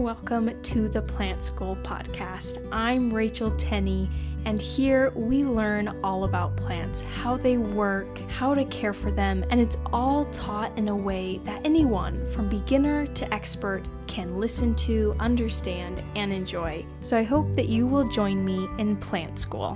welcome to the Plant School podcast. I'm Rachel Tenney, and here we learn all about plants, how they work, how to care for them, and it's all taught in a way that anyone, from beginner to expert, can listen to, understand, and enjoy. So I hope that you will join me in Plant School.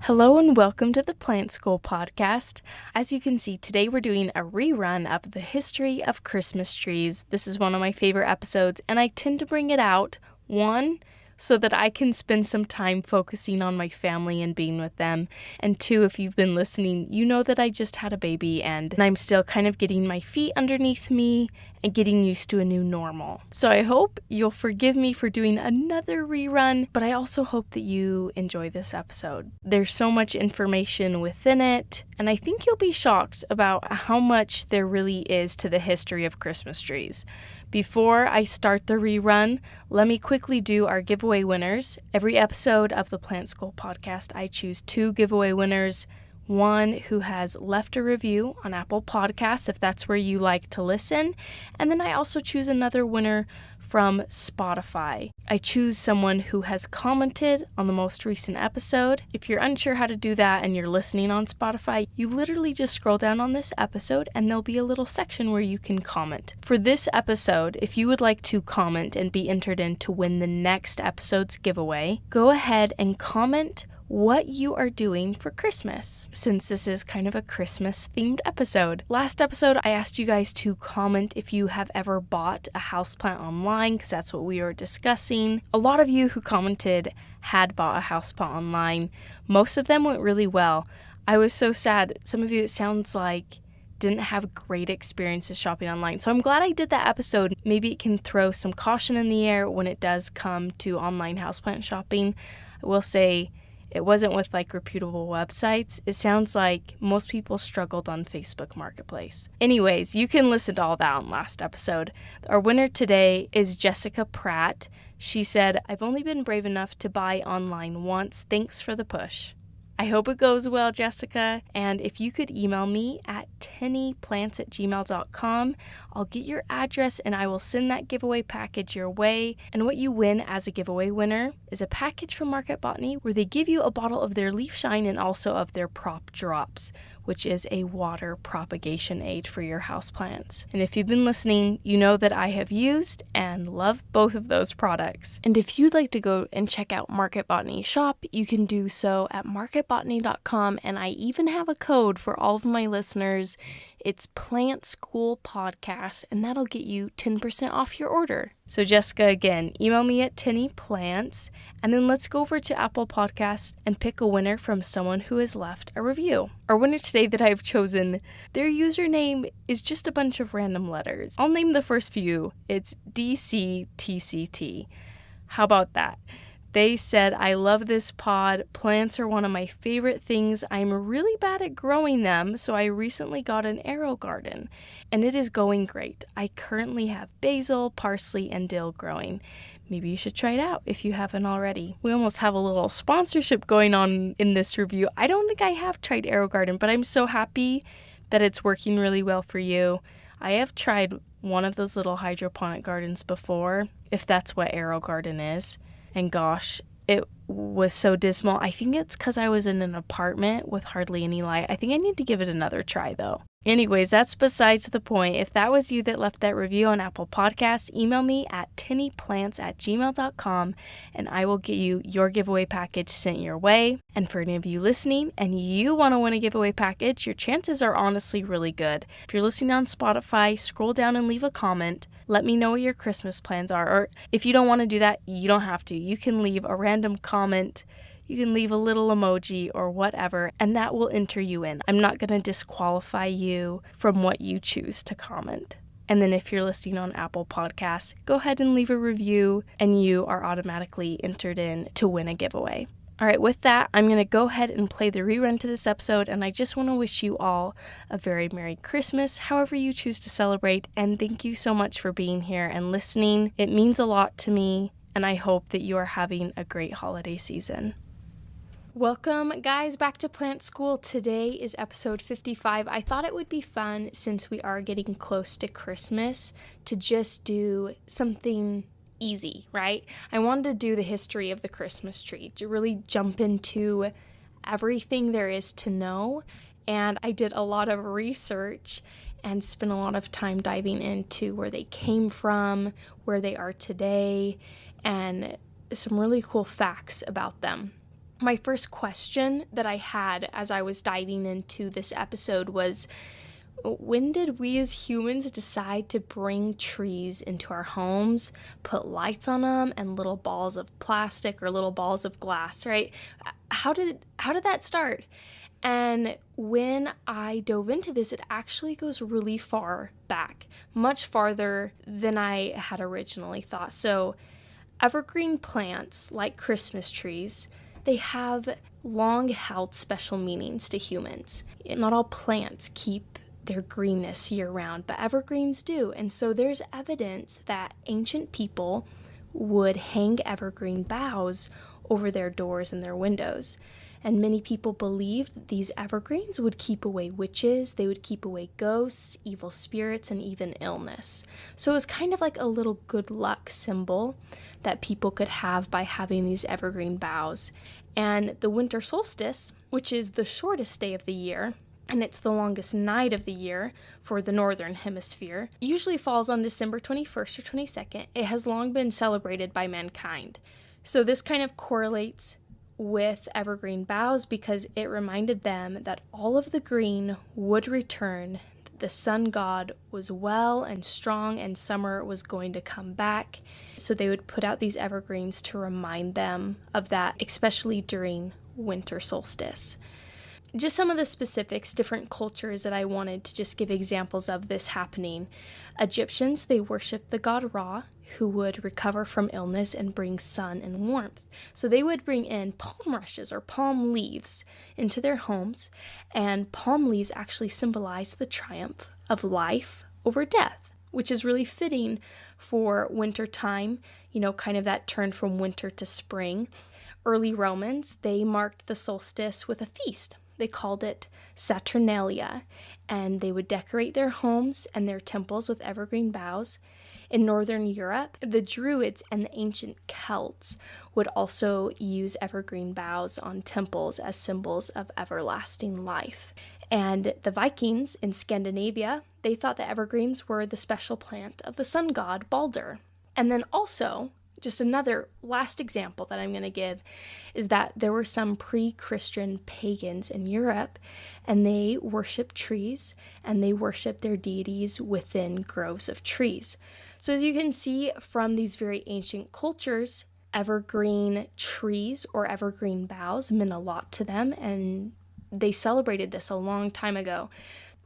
Hello and welcome to the Plant School podcast. As you can see, today we're doing a rerun of the history of Christmas trees. This is one of my favorite episodes, and I tend to bring it out, one, so that I can spend some time focusing on my family and being with them, and two, if you've been listening, you know that I just had a baby and I'm still kind of getting my feet underneath me and getting used to a new normal. So I hope you'll forgive me for doing another rerun, but I also hope that you enjoy this episode. There's so much information within it, and I think you'll be shocked about how much there really is to the history of Christmas trees. Before I start the rerun, let me quickly do our giveaway winners. Every episode of the Plant School podcast, I choose 2 giveaway winners. One who has left a review on Apple Podcasts, if that's where you like to listen. And then I also choose another winner from Spotify. I choose someone who has commented on the most recent episode. If you're unsure how to do that and you're listening on Spotify, you literally just scroll down on this episode and there'll be a little section where you can comment. For this episode, if you would like to comment and be entered in to win the next episode's giveaway, go ahead and comment what you are doing for Christmas, since this is kind of a Christmas themed episode. Last episode, I asked you guys to comment if you have ever bought a houseplant online, because that's what we were discussing. A lot of you who commented had bought a houseplant online. Most of them went really well. I was so sad. Some of you, it sounds like, didn't have great experiences shopping online. So I'm glad I did that episode. Maybe it can throw some caution in the air when it does come to online houseplant shopping. I will say, it wasn't with reputable websites. It sounds like most people struggled on Facebook Marketplace. Anyways, you can listen to all that on last episode. Our winner today is Jessica Pratt. She said, "I've only been brave enough to buy online once. Thanks for the push." I hope it goes well, Jessica. And if you could email me at tennyplants@gmail.com, I'll get your address and I will send that giveaway package your way. And what you win as a giveaway winner is a package from Market Botany where they give you a bottle of their leaf shine and also of their prop drops, which is a water propagation aid for your houseplants. And if you've been listening, you know that I have used and love both of those products. And if you'd like to go and check out Market Botany shop, you can do so at marketbotany.com, and I even have a code for all of my listeners. It's Plant School Podcast, and that'll get you 10% off your order. So Jessica, again, email me at tennyplants, and then let's go over to Apple Podcasts and pick a winner from someone who has left a review. Our winner today that I've chosen, their username is just a bunch of random letters. I'll name the first few. It's DCTCT. How about that? They said, "I love this pod. Plants are one of my favorite things. I'm really bad at growing them, so I recently got an AeroGarden, and it is going great. I currently have basil, parsley, and dill growing. Maybe you should try it out if you haven't already." We almost have a little sponsorship going on in this review. I don't think I have tried AeroGarden, but I'm so happy that it's working really well for you. I have tried one of those little hydroponic gardens before, if that's what AeroGarden is. And gosh, it was so dismal. I think it's because I was in an apartment with hardly any light. I think I need to give it another try, though. Anyways, that's besides the point. If that was you that left that review on Apple Podcasts, email me at tennyplants@gmail.com, and I will get you your giveaway package sent your way. And for any of you listening and you want to win a giveaway package, your chances are honestly really good. If you're listening on Spotify, scroll down and leave a comment. Let me know what your Christmas plans are. Or if you don't want to do that, you don't have to. You can leave a random comment. You can leave a little emoji or whatever, and that will enter you in. I'm not going to disqualify you from what you choose to comment. And then if you're listening on Apple Podcasts, go ahead and leave a review, and you are automatically entered in to win a giveaway. All right, with that, I'm going to go ahead and play the rerun to this episode, and I just want to wish you all a very Merry Christmas, however you choose to celebrate, and thank you so much for being here and listening. It means a lot to me, and I hope that you are having a great holiday season. Welcome, guys, back to Plant School. Today is episode 55. I thought it would be fun, since we are getting close to Christmas, to just do something easy, right? I wanted to do the history of the Christmas tree, to really jump into everything there is to know. And I did a lot of research and spent a lot of time diving into where they came from, where they are today, and some really cool facts about them. My first question that I had as I was diving into this episode was, when did we as humans decide to bring trees into our homes, put lights on them, and little balls of plastic or little balls of glass, right? How did that start? And when I dove into this, it actually goes really far back, much farther than I had originally thought. So evergreen plants, like Christmas trees, they have long held special meanings to humans. Not all plants keep their greenness year round, but evergreens do. And so there's evidence that ancient people would hang evergreen boughs over their doors and their windows. And many people believed these evergreens would keep away witches, they would keep away ghosts, evil spirits, and even illness. So it was kind of like a little good luck symbol that people could have by having these evergreen boughs. And the winter solstice, which is the shortest day of the year, and it's the longest night of the year for the northern hemisphere, usually falls on December 21st or 22nd. It has long been celebrated by mankind. So this kind of correlates with evergreen boughs because it reminded them that all of the green would return, the sun god was well and strong, and summer was going to come back. So they would put out these evergreens to remind them of that, especially during winter solstice. Just some of the specifics, different cultures that I wanted to just give examples of this happening. Egyptians, they worshiped the god Ra, who would recover from illness and bring sun and warmth. So they would bring in palm rushes or palm leaves into their homes, and palm leaves actually symbolize the triumph of life over death, which is really fitting for winter time, kind of that turn from winter to spring. Early Romans, they marked the solstice with a feast. They called it Saturnalia, and they would decorate their homes and their temples with evergreen boughs. In Northern Europe, the Druids and the ancient Celts would also use evergreen boughs on temples as symbols of everlasting life. And the Vikings in Scandinavia, they thought that evergreens were the special plant of the sun god Balder. And then also, just another last example that I'm going to give is that there were some pre-Christian pagans in Europe, and they worshiped trees, and they worshiped their deities within groves of trees. So as you can see from these very ancient cultures, evergreen trees or evergreen boughs meant a lot to them, and they celebrated this a long time ago.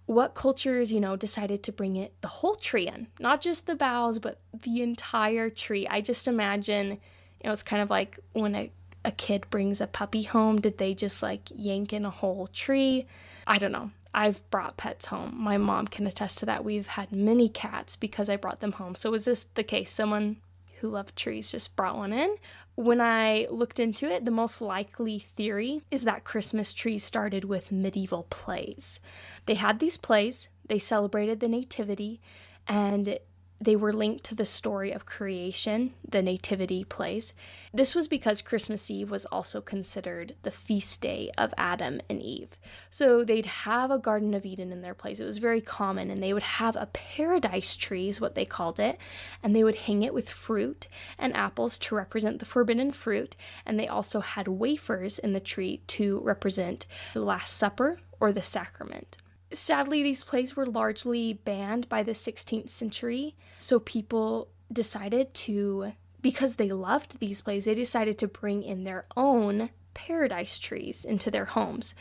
What cultures, decided to bring the whole tree in, not just the boughs, but the entire tree. I just imagine, it's kind of like when a kid brings a puppy home, did they just yank in a whole tree? I don't know. I've brought pets home. My mom can attest to that. We've had many cats because I brought them home. So was this the case? Someone who loved trees just brought one in? When I looked into it, the most likely theory is that Christmas trees started with medieval plays. They had these plays, they celebrated the nativity, and they were linked to the story of creation, the nativity plays. This was because Christmas Eve was also considered the feast day of Adam and Eve. So they'd have a Garden of Eden in their plays. It was very common, and they would have a paradise tree, is what they called it, and they would hang it with fruit and apples to represent the forbidden fruit, and they also had wafers in the tree to represent the Last Supper or the sacrament. Sadly, these plays were largely banned by the 16th century, so people decided to, because they loved these plays, they decided to bring in their own paradise trees into their homes.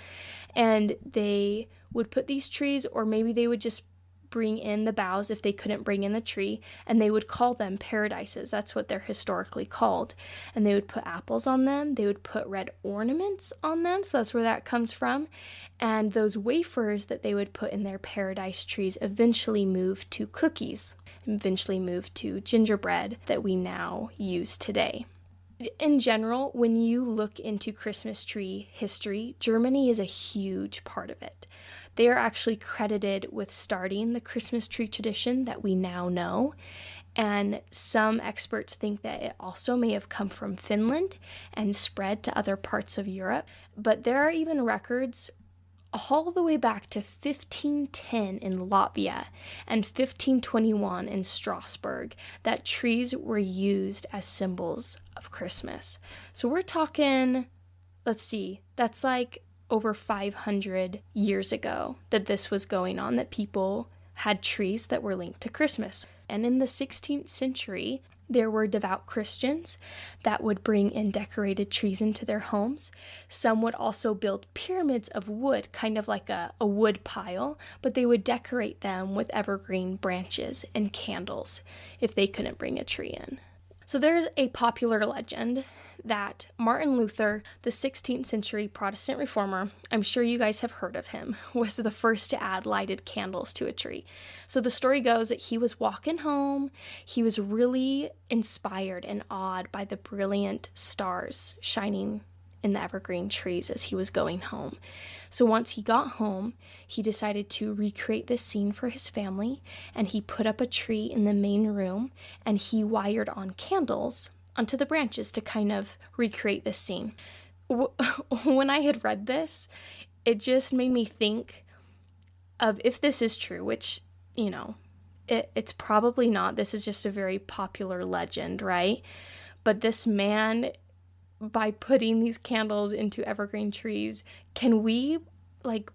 And they would put these trees, or maybe they would just bring in the boughs if they couldn't bring in the tree, and they would call them paradises. That's what they're historically called. And they would put apples on them, they would put red ornaments on them, so that's where that comes from. And those wafers that they would put in their paradise trees eventually moved to cookies, eventually moved to gingerbread that we now use today. In general, when you look into Christmas tree history, Germany is a huge part of it. They are actually credited with starting the Christmas tree tradition that we now know. And some experts think that it also may have come from Finland and spread to other parts of Europe. But there are even records all the way back to 1510 in Latvia and 1521 in Strasbourg that trees were used as symbols of Christmas. So we're talking, let's see, that's like over 500 years ago that this was going on, that people had trees that were linked to Christmas. And in the 16th century, there were devout Christians that would bring in decorated trees into their homes. Some would also build pyramids of wood, kind of like a wood pile, but they would decorate them with evergreen branches and candles if they couldn't bring a tree in. So there's a popular legend that Martin Luther, the 16th century Protestant reformer, I'm sure you guys have heard of him, was the first to add lighted candles to a tree. So the story goes that he was walking home, he was really inspired and awed by the brilliant stars shining in the evergreen trees as he was going home. So once he got home, he decided to recreate this scene for his family, and he put up a tree in the main room, and he wired on candles onto the branches to kind of recreate this scene. When I had read this, it just made me think of, if this is true, which, you know, it's probably not. This is just a very popular legend, right? But this man, by putting these candles into evergreen trees, can we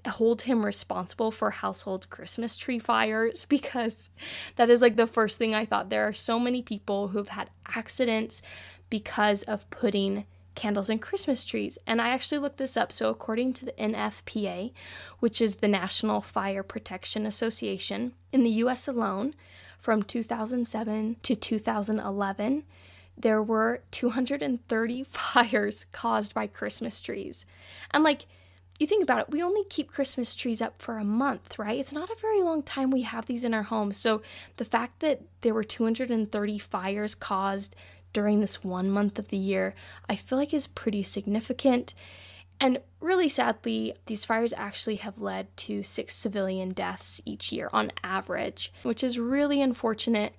hold him responsible for household Christmas tree fires? Because that is the first thing I thought. There are so many people who've had accidents because of putting candles in Christmas trees. And I actually looked this up. So according to the NFPA, which is the National Fire Protection Association, in the US alone, from 2007 to 2011, there were 230 fires caused by Christmas trees. And you think about it, we only keep Christmas trees up for a month, right? It's not a very long time we have these in our homes. So the fact that there were 230 fires caused during this 1 month of the year, I feel like is pretty significant. And really sadly, these fires actually have led to 6 civilian deaths each year on average, which is really unfortunate.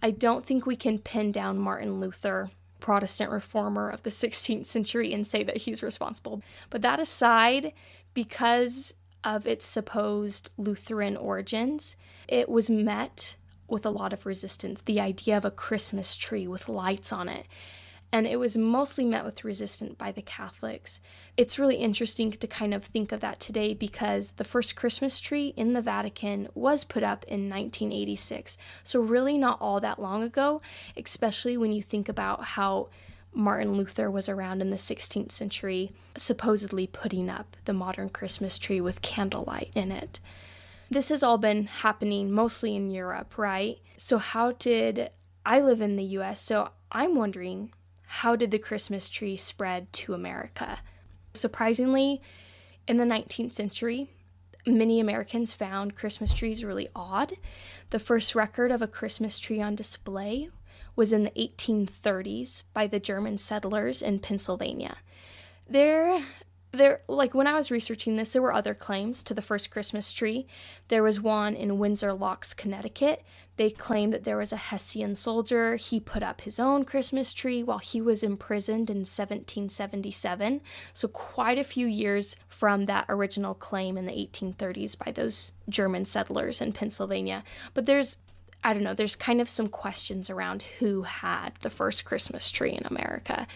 I don't think we can pin down Martin Luther, Protestant reformer of the 16th century, and say that he's responsible. But that aside, because of its supposed Lutheran origins, it was met with a lot of resistance, the idea of a Christmas tree with lights on it. And it was mostly met with resistance by the Catholics. It's really interesting to kind of think of that today, because the first Christmas tree in the Vatican was put up in 1986. So really not all that long ago, especially when you think about how Martin Luther was around in the 16th century, supposedly putting up the modern Christmas tree with candlelight in it. This has all been happening mostly in Europe, right? So I live in the US, so I'm wondering, how did the Christmas tree spread to America? Surprisingly, in the 19th century, many Americans found Christmas trees really odd. The first record of a Christmas tree on display was in the 1830s by the German settlers in Pennsylvania. When I was researching this, there were other claims to the first Christmas tree. There was one in Windsor Locks, Connecticut. They claimed that there was a Hessian soldier. He put up his own Christmas tree while he was imprisoned in 1777. So quite a few years from that original claim in the 1830s by those German settlers in Pennsylvania. But there's kind of some questions around who had the first Christmas tree in America.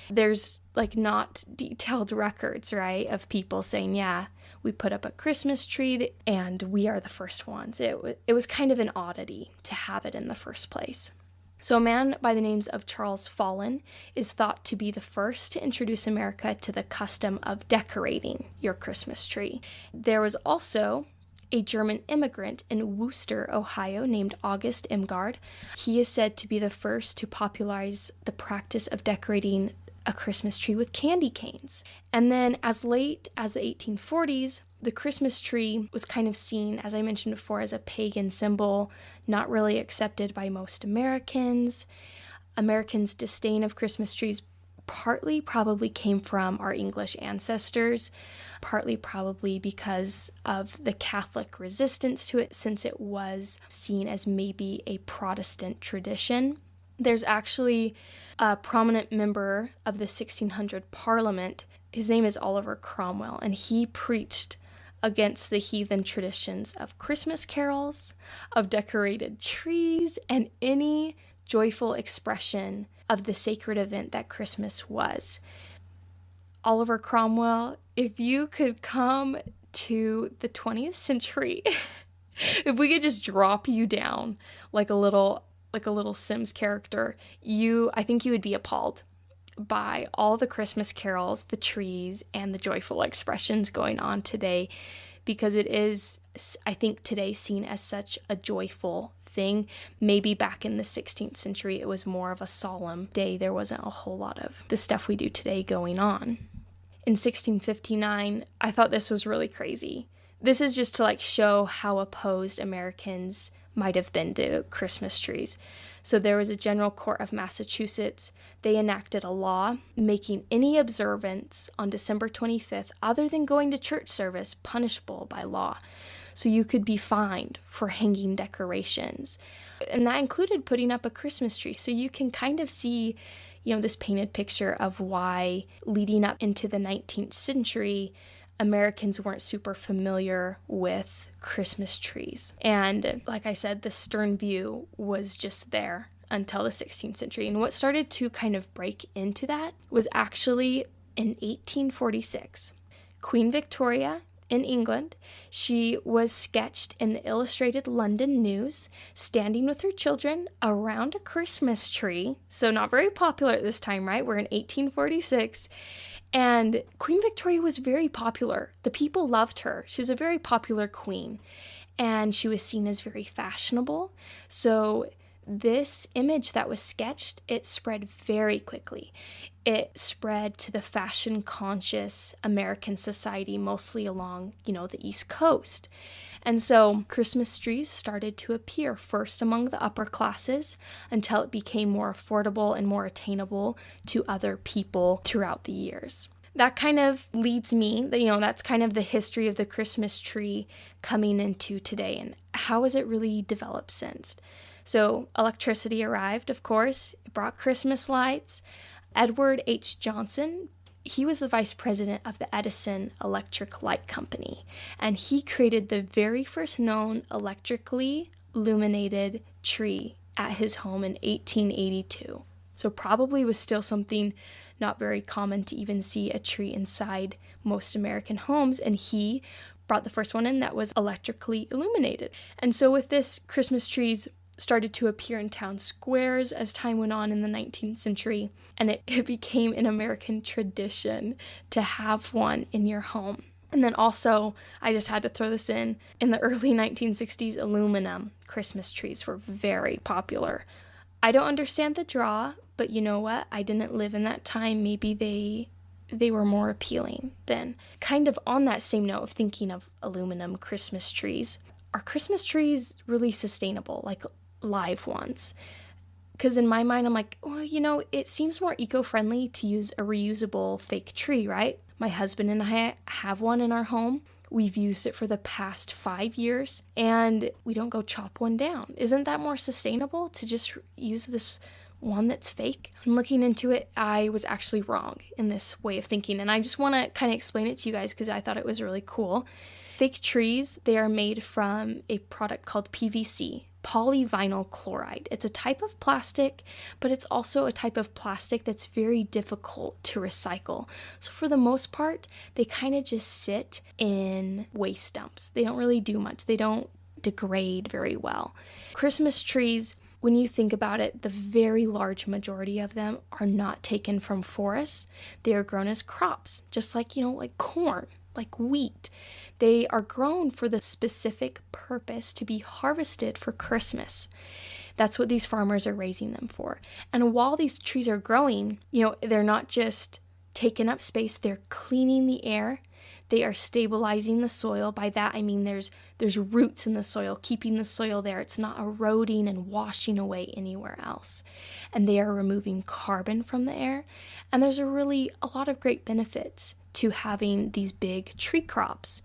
There's not detailed records, right, of people saying, yeah, we put up a Christmas tree and we are the first ones. It was kind of an oddity to have it in the first place. So a man by the names of Charles Follen is thought to be the first to introduce America to the custom of decorating your Christmas tree. There was also a German immigrant in Wooster, Ohio, named August Imgard. He is said to be the first to popularize the practice of decorating a Christmas tree with candy canes. And then as late as the 1840s, the Christmas tree was kind of seen, as I mentioned before, as a pagan symbol, not really accepted by most Americans. Americans' disdain of Christmas trees partly probably came from our English ancestors, partly probably because of the Catholic resistance to it, since it was seen as maybe a Protestant tradition. There's actually a prominent member of the 1600 Parliament. His name is Oliver Cromwell, and he preached against the heathen traditions of Christmas carols, of decorated trees, and any joyful expression of the sacred event that Christmas was. Oliver Cromwell, if you could come to the 20th century, if we could just drop you down like a little Sims character, I think you would be appalled by all the Christmas carols, the trees, and the joyful expressions going on today, because it is, I think, today seen as such a joyful thing. Maybe back in the 16th century, it was more of a solemn day. There wasn't a whole lot of the stuff we do today going on. In 1659, I thought this was really crazy. This is just to show how opposed Americans might have been to Christmas trees. So there was a General Court of Massachusetts. They enacted a law making any observance on December 25th other than going to church service punishable by law. So you could be fined for hanging decorations. And that included putting up a Christmas tree. So you can kind of see, this painted picture of why leading up into the 19th century, Americans weren't super familiar with Christmas trees. And like I said, the stern view was just there until the 16th century. And what started to kind of break into that was actually in 1846. Queen Victoria in England, she was sketched in the Illustrated London News, standing with her children around a Christmas tree. So not very popular at this time, right? We're in 1846. And Queen Victoria was very popular. The people loved her. She was a very popular queen, and she was seen as very fashionable. So this image that was sketched, it spread very quickly. It spread to the fashion-conscious American society, mostly along, the East Coast. And so Christmas trees started to appear first among the upper classes until it became more affordable and more attainable to other people throughout the years. That kind of leads me, that's kind of the history of the Christmas tree coming into today, and how has it really developed since? So electricity arrived, of course. It brought Christmas lights. Edward H. Johnson, he was the vice president of the Edison Electric Light Company, and he created the very first known electrically illuminated tree at his home in 1882. So probably was still something not very common to even see a tree inside most American homes, and he brought the first one in that was electrically illuminated. And so with this, Christmas trees started to appear in town squares as time went on in the 19th century, and it became an American tradition to have one in your home. And then also, I just had to throw this in the early 1960s, aluminum Christmas trees were very popular. I don't understand the draw, but you know what? I didn't live in that time. Maybe they were more appealing then. Kind of on that same note of thinking of aluminum Christmas trees, are Christmas trees really sustainable, like live ones? Because in my mind, I'm like, well, it seems more eco-friendly to use a reusable fake tree, right? My husband and I have one in our home. We've used it for the past 5 years, and we don't go chop one down. Isn't that more sustainable to just use this one that's fake? And looking into it, I was actually wrong in this way of thinking, and I just want to kind of explain it to you guys because I thought it was really cool. Fake trees, they are made from a product called PVC, polyvinyl chloride. It's a type of plastic, but it's also a type of plastic that's very difficult to recycle. So for the most part, they kind of just sit in waste dumps. They don't really do much. They don't degrade very well. Christmas trees, when you think about it, the very large majority of them are not taken from forests. They are grown as crops, just like, like corn, like wheat. They are grown for the specific purpose to be harvested for Christmas. That's what these farmers are raising them for. And while these trees are growing, they're not just taking up space, they're cleaning the air. They are stabilizing the soil. By that, I mean there's roots in the soil, keeping the soil there. It's not eroding and washing away anywhere else. And they are removing carbon from the air. And there's a lot of great benefits to having these big tree crops.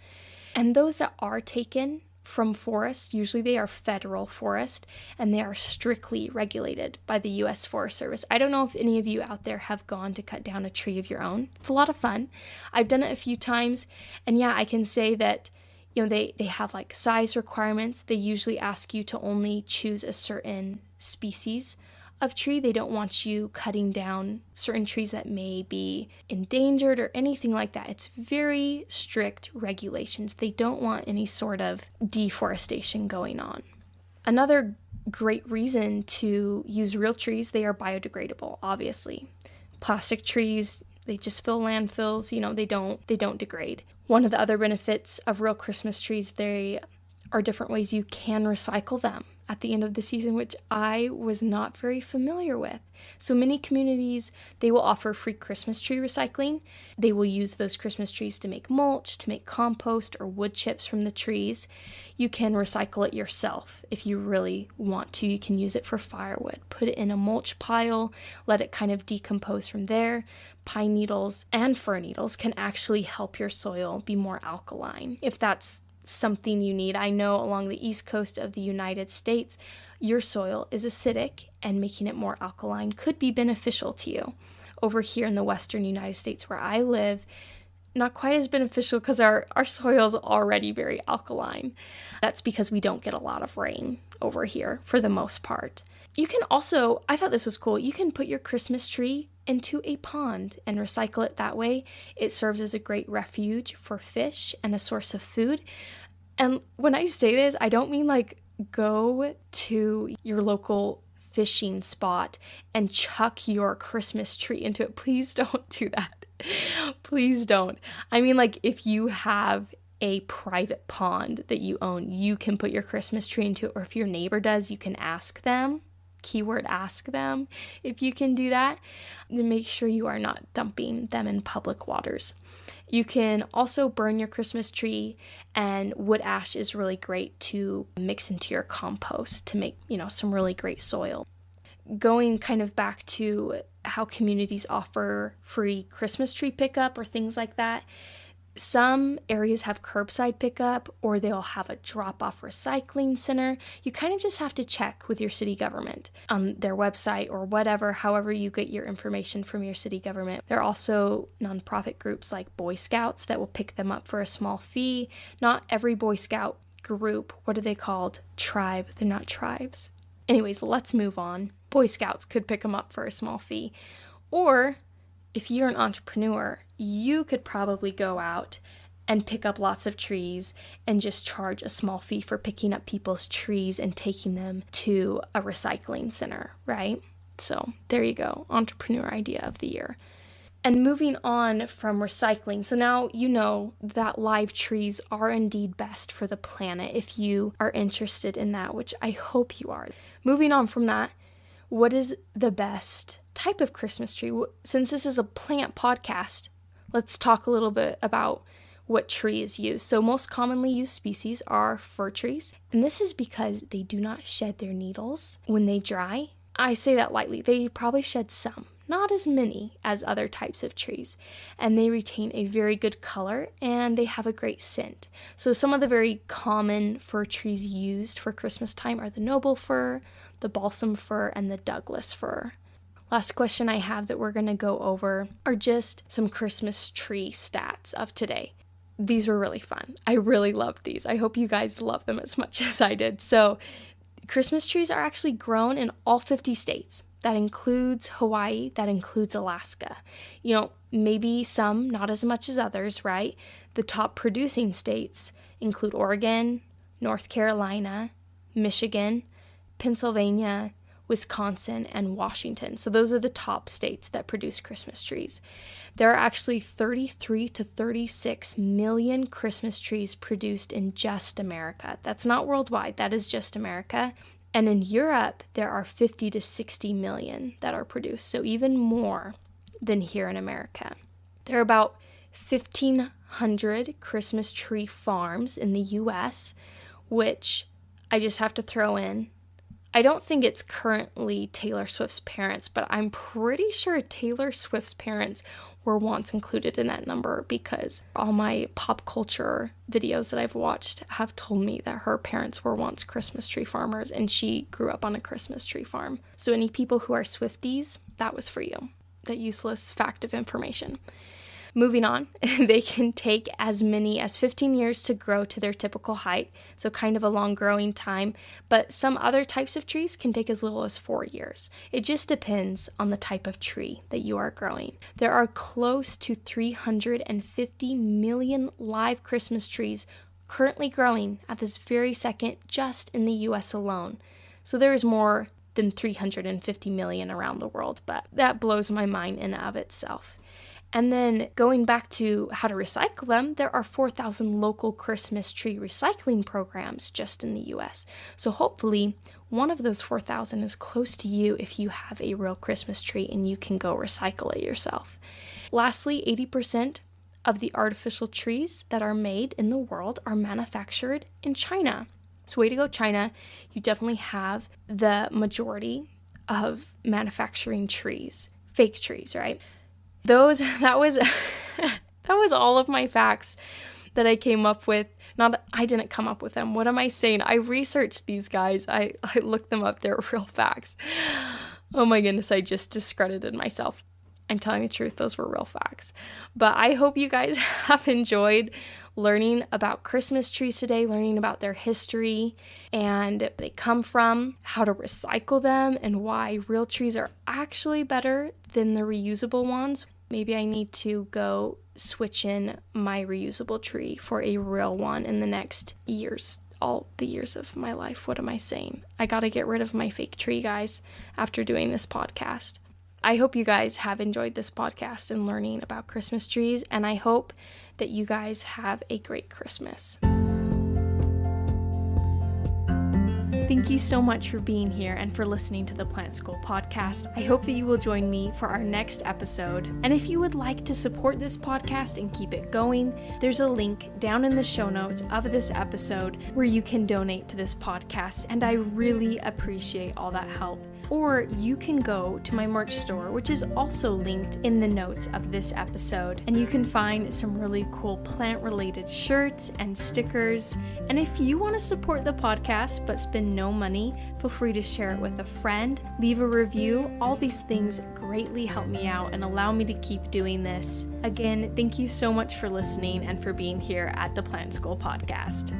And those that are taken from forests, usually they are federal forest, and they are strictly regulated by the U.S. Forest Service. I don't know if any of you out there have gone to cut down a tree of your own. It's a lot of fun. I've done it a few times, and yeah, I can say that they have like size requirements. They usually ask you to only choose a certain species of tree. They don't want you cutting down certain trees that may be endangered or anything like that. It's very strict regulations. They don't want any sort of deforestation going on. Another great reason to use real trees, they are biodegradable, obviously. Plastic trees, they just fill landfills, they don't degrade. One of the other benefits of real Christmas trees, they are different ways you can recycle them at the end of the season, which I was not very familiar with. So many communities, they will offer free Christmas tree recycling. They will use those Christmas trees to make mulch, to make compost or wood chips from the trees. You can recycle it yourself if you really want to. You can use it for firewood, put it in a mulch pile, let it kind of decompose from there. Pine needles and fir needles can actually help your soil be more alkaline. If that's something you need. I know along the east coast of the United States, your soil is acidic, and making it more alkaline could be beneficial to you. Over here in the western United States where I live, not quite as beneficial because our soil is already very alkaline. That's because we don't get a lot of rain over here for the most part. You can also, I thought this was cool, you can put your Christmas tree into a pond and recycle it that way. It serves as a great refuge for fish and a source of food. And when I say this, I don't mean like go to your local fishing spot and chuck your Christmas tree into it. Please don't do that. Please don't. I mean, like, if you have a private pond that you own, you can put your Christmas tree into it, or if your neighbor does, you can ask them. Keyword ask them if you can do that. And make sure you are not dumping them in public waters. You can also burn your Christmas tree, and wood ash is really great to mix into your compost to make, some really great soil. Going kind of back to how communities offer free Christmas tree pickup or things like that. Some areas have curbside pickup, or they'll have a drop-off recycling center. You kind of just have to check with your city government on their website or whatever, however you get your information from your city government. There are also nonprofit groups like Boy Scouts that will pick them up for a small fee. Not every Boy Scout group, what are they called? Tribe. They're not tribes. Anyways, let's move on. Boy Scouts could pick them up for a small fee. Or if you're an entrepreneur, you could probably go out and pick up lots of trees and just charge a small fee for picking up people's trees and taking them to a recycling center, right? So there you go, entrepreneur idea of the year. And moving on from recycling, so now you know that live trees are indeed best for the planet if you are interested in that, which I hope you are. Moving on from that, what is the best type of Christmas tree? Since this is a plant podcast, let's talk a little bit about what tree is used. So most commonly used species are fir trees, and this is because they do not shed their needles when they dry. I say that lightly. They probably shed some, not as many as other types of trees, and they retain a very good color, and they have a great scent. So some of the very common fir trees used for Christmas time are the noble fir, the balsam fir, and the Douglas fir. Last question I have that we're going to go over are just some Christmas tree stats of today. These were really fun. I really loved these. I hope you guys love them as much as I did. So Christmas trees are actually grown in all 50 states. That includes Hawaii, that includes Alaska. Maybe some, not as much as others, right? The top producing states include Oregon, North Carolina, Michigan, Pennsylvania, Wisconsin, and Washington. So those are the top states that produce Christmas trees. There are actually 33 to 36 million Christmas trees produced in just America. That's not worldwide, that is just America. And in Europe, there are 50 to 60 million that are produced, so even more than here in America. There are about 1,500 300 Christmas tree farms in the US, which I just have to throw in. I don't think it's currently Taylor Swift's parents, but I'm pretty sure Taylor Swift's parents were once included in that number, because all my pop culture videos that I've watched have told me that her parents were once Christmas tree farmers and she grew up on a Christmas tree farm. So any people who are Swifties, that was for you. That useless fact of information. Moving on, they can take as many as 15 years to grow to their typical height, so kind of a long growing time, but some other types of trees can take as little as 4 years. It just depends on the type of tree that you are growing. There are close to 350 million live Christmas trees currently growing at this very second just in the US alone. So there is more than 350 million around the world, but that blows my mind in and of itself. And then going back to how to recycle them, there are 4,000 local Christmas tree recycling programs just in the US. So hopefully one of those 4,000 is close to you if you have a real Christmas tree and you can go recycle it yourself. Lastly, 80% of the artificial trees that are made in the world are manufactured in China. So way to go, China. You definitely have the majority of manufacturing trees, fake trees, right? That was all of my facts that I came up with. I didn't come up with them. What am I saying? I researched these guys. I looked them up. They're real facts. Oh my goodness, I just discredited myself. I'm telling the truth, those were real facts. But I hope you guys have enjoyed learning about Christmas trees today, learning about their history and where they come from, how to recycle them, and why real trees are actually better than the reusable ones. Maybe I need to go switch in my reusable tree for a real one in the next years, all the years of my life. What am I saying? I gotta get rid of my fake tree, guys, after doing this podcast. I hope you guys have enjoyed this podcast and learning about Christmas trees, and I hope that you guys have a great Christmas. Thank you so much for being here and for listening to the Plant School podcast. I hope that you will join me for our next episode. And if you would like to support this podcast and keep it going, there's a link down in the show notes of this episode where you can donate to this podcast. And I really appreciate all that help. Or you can go to my merch store, which is also linked in the notes of this episode. And you can find some really cool plant-related shirts and stickers. And if you want to support the podcast but spend no money, feel free to share it with a friend, leave a review. All these things greatly help me out and allow me to keep doing this. Again, thank you so much for listening and for being here at the Plant School podcast.